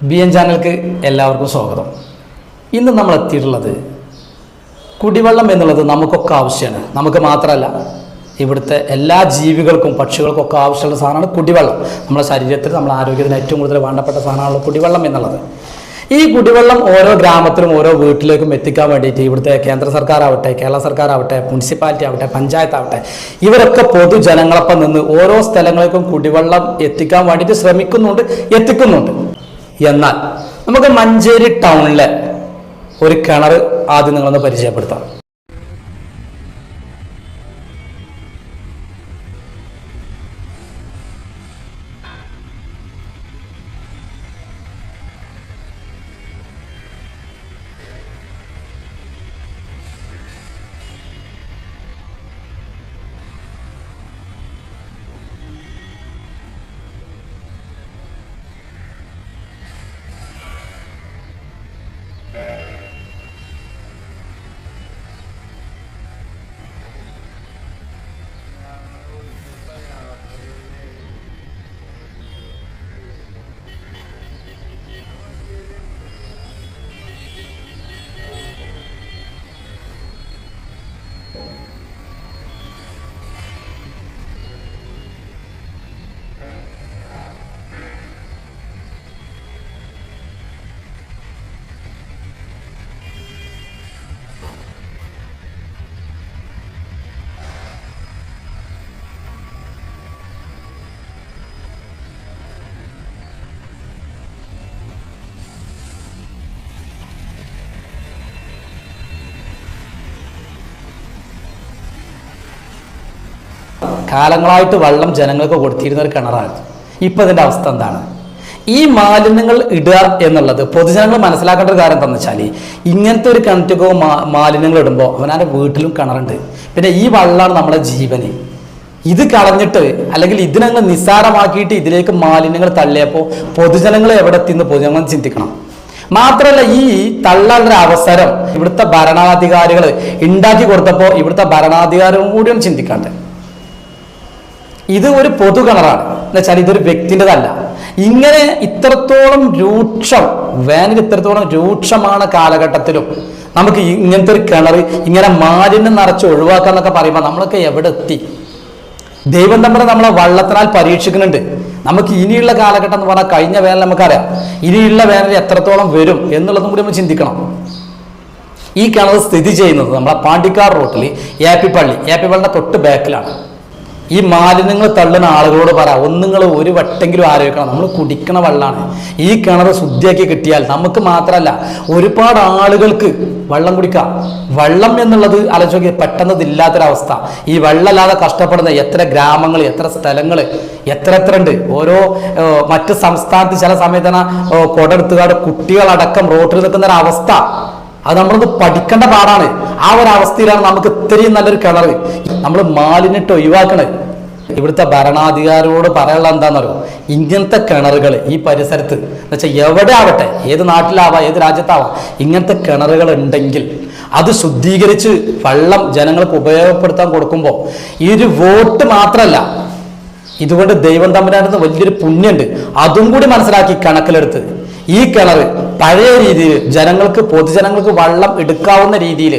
BN ചാനലിലേക്ക് എല്ലാവർക്കും സ്വാഗതം. ഇന്ന് നമ്മൾ എത്തിയിട്ടുള്ളത് കുടിവെള്ളം എന്നുള്ളത് നമുക്കൊക്കെ ആവശ്യമാണ്. നമുക്ക് മാത്രമല്ല, ഇവിടുത്തെ എല്ലാ ജീവികൾക്കും പക്ഷികൾക്കൊക്കെ ആവശ്യമുള്ള സാധനമാണ് കുടിവെള്ളം. നമ്മുടെ ശരീരത്തിൽ, നമ്മുടെ ആരോഗ്യത്തിന് ഏറ്റവും കൂടുതൽ വേണ്ടപ്പെട്ട സാധനമാണ് കുടിവെള്ളം എന്നുള്ളത്. ഈ കുടിവെള്ളം ഓരോ ഗ്രാമത്തിലും ഓരോ വീട്ടിലേക്കും എത്തിക്കാൻ വേണ്ടിയിട്ട് ഇവിടുത്തെ കേന്ദ്ര സർക്കാരാവട്ടെ, കേരള സർക്കാരാവട്ടെ, മുനിസിപ്പാലിറ്റി ആവട്ടെ, പഞ്ചായത്താവട്ടെ, ഇവരൊക്കെ പൊതുജനങ്ങളൊപ്പം നിന്ന് ഓരോ സ്ഥലങ്ങളിലേക്കും കുടിവെള്ളം എത്തിക്കാൻ വേണ്ടിയിട്ട് ശ്രമിക്കുന്നുണ്ട്, എത്തിക്കുന്നുണ്ട്. എന്നാൽ നമുക്ക് മഞ്ചേരി ടൗണിലെ ഒരു കിണർ ആദ്യം നിങ്ങളൊന്ന് പരിചയപ്പെടുത്താം. കാലങ്ങളായിട്ട് വെള്ളം ജനങ്ങൾക്ക് കൊടുത്തിരുന്ന ഒരു കിണറാണ്. ഇപ്പം ഇതിൻ്റെ അവസ്ഥ എന്താണ്? ഈ മാലിന്യങ്ങൾ ഇടുക എന്നുള്ളത് പൊതുജനങ്ങൾ മനസ്സിലാക്കേണ്ട ഒരു കാര്യം എന്താണെന്ന് വെച്ചാൽ, ഇങ്ങനത്തെ ഒരു കിണറ്റിക്കോ മാലിന്യങ്ങൾ ഇടുമ്പോൾ അവനാൻ്റെ വീട്ടിലും കിണറുണ്ട്. പിന്നെ ഈ വെള്ളമാണ് നമ്മുടെ ജീവന്. ഇത് കളഞ്ഞിട്ട് അല്ലെങ്കിൽ ഇതിനങ്ങ് നിസ്സാരമാക്കിയിട്ട് ഇതിലേക്ക് മാലിന്യങ്ങൾ തള്ളിയപ്പോൾ പൊതുജനങ്ങൾ എവിടെ എത്തിയെന്ന് പൊതുജനങ്ങൾ ചിന്തിക്കണം. മാത്രമല്ല, ഈ തള്ളാനുള്ള അവസരം ഇവിടുത്തെ ഭരണാധികാരികൾ ഉണ്ടാക്കി കൊടുത്തപ്പോൾ ഇവിടുത്തെ ഭരണാധികാരികളും കൂടിയാണ് ചിന്തിക്കാണ്ട്. ഇത് ഒരു പൊതു കിണറാണ് എന്ന് വെച്ചാൽ ഇതൊരു വ്യക്തിൻ്റെതല്ല. ഇങ്ങനെ ഇത്രത്തോളം രൂക്ഷം, വേനൽ ഇത്രത്തോളം രൂക്ഷമാണ് കാലഘട്ടത്തിലും നമുക്ക് ഇങ്ങനത്തെ ഒരു കിണർ ഇങ്ങനെ മാലിന്യം നിറച്ച് ഒഴിവാക്കാന്നൊക്കെ പറയുമ്പോൾ നമ്മളൊക്കെ എവിടെ എത്തി? ദൈവം തമ്മിൽ നമ്മളെ വള്ളത്തിനാൽ പരീക്ഷിക്കുന്നുണ്ട്. നമുക്ക് ഇനിയുള്ള കാലഘട്ടം എന്ന് പറഞ്ഞാൽ കഴിഞ്ഞ വേനൽ നമുക്കറിയാം. ഇനിയുള്ള വേനൽ എത്രത്തോളം വരും എന്നുള്ളതും കൂടി നമ്മൾ ചിന്തിക്കണം. ഈ കിണർ സ്ഥിതി ചെയ്യുന്നത് നമ്മളെ പാണ്ടിക്കാട് റോട്ടിൽ ഏപ്പിപ്പള്ളിയുടെ തൊട്ട് ബാക്കിലാണ്. ഈ മാലിന്യങ്ങൾ തള്ളുന്ന ആളുകളോട് പറ, ഒന്നുങ്ങൾ ഒരു വട്ടെങ്കിലും ആലോചിക്കണം. നമ്മൾ കുടിക്കണ വെള്ളമാണ്. ഈ കിണർ ശുദ്ധിയാക്കി കിട്ടിയാൽ നമുക്ക് മാത്രമല്ല ഒരുപാട് ആളുകൾക്ക് വെള്ളം കുടിക്കാം. വെള്ളം എന്നുള്ളത് ആലോചിക്കുക, പെട്ടെന്ന് ഇല്ലാത്തൊരവസ്ഥ. ഈ വെള്ളമില്ലാതെ കഷ്ടപ്പെടുന്ന എത്ര ഗ്രാമങ്ങൾ, എത്ര സ്ഥലങ്ങൾ, എത്ര ഉണ്ട്. ഓരോ മറ്റ് സംസ്ഥാനത്ത് ചില സമയത്ത് കൊടെടുത്തുകാട് കുട്ടികളടക്കം റോട്ടിൽ നിൽക്കുന്ന ഒരു അവസ്ഥ, അത് നമ്മളൊന്ന് പഠിക്കേണ്ട പാടാണ്. ആ ഒരു അവസ്ഥയിലാണ് നമുക്ക് ഇത്രയും നല്ലൊരു കിണർ നമ്മൾ മാലിന്യട്ട് ഒഴിവാക്കണത്. ഇവിടുത്തെ ഭരണാധികാരികളോട് പറയാനുള്ള എന്താണെന്നറിയോ, ഇങ്ങനത്തെ കിണറുകൾ ഈ പരിസരത്ത് എന്ന് വെച്ചാൽ എവിടെ ആവട്ടെ, ഏത് നാട്ടിലാവാം, ഏത് രാജ്യത്താവാം, ഇങ്ങനത്തെ കിണറുകൾ ഉണ്ടെങ്കിൽ അത് ശുദ്ധീകരിച്ച് വെള്ളം ജനങ്ങൾക്ക് ഉപയോഗപ്പെടുത്താൻ കൊടുക്കുമ്പോൾ ഈ ഒരു വോട്ട് മാത്രമല്ല, ഇതുകൊണ്ട് ദൈവം തമ്പുരാന്റെ വലിയൊരു പുണ്യമുണ്ട്. അതും കൂടി മനസ്സിലാക്കി കണക്കിലെടുത്ത് ഈ കിണർ പഴയ രീതിയിൽ പൊതുജനങ്ങൾക്ക് വെള്ളം എടുക്കാവുന്ന രീതിയിൽ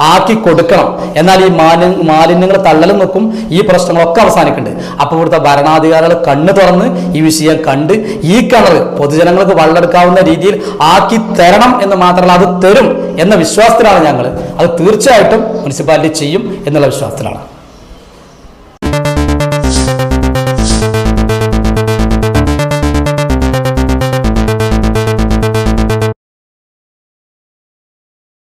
ആക്കി കൊടുക്കണം. എന്നാൽ ഈ മാലിന്യങ്ങൾ തള്ളലും നിൽക്കും, ഈ പ്രശ്നങ്ങളൊക്കെ അവസാനിക്കുന്നുണ്ട്. അപ്പോൾ ഇവിടുത്തെ ഭരണാധികാരികൾ കണ്ണ് തുറന്ന് ഈ വിഷയം കണ്ട് ഈ കിണർ പൊതുജനങ്ങൾക്ക് വെള്ളം എടുക്കാവുന്ന രീതിയിൽ ആക്കി തരണം എന്ന് മാത്രമല്ല, അത് തരും എന്ന വിശ്വാസത്തിലാണ് ഞങ്ങൾ. അത് തീർച്ചയായിട്ടും മുനിസിപ്പാലിറ്റി ചെയ്യും എന്നുള്ള വിശ്വാസത്തിലാണ്.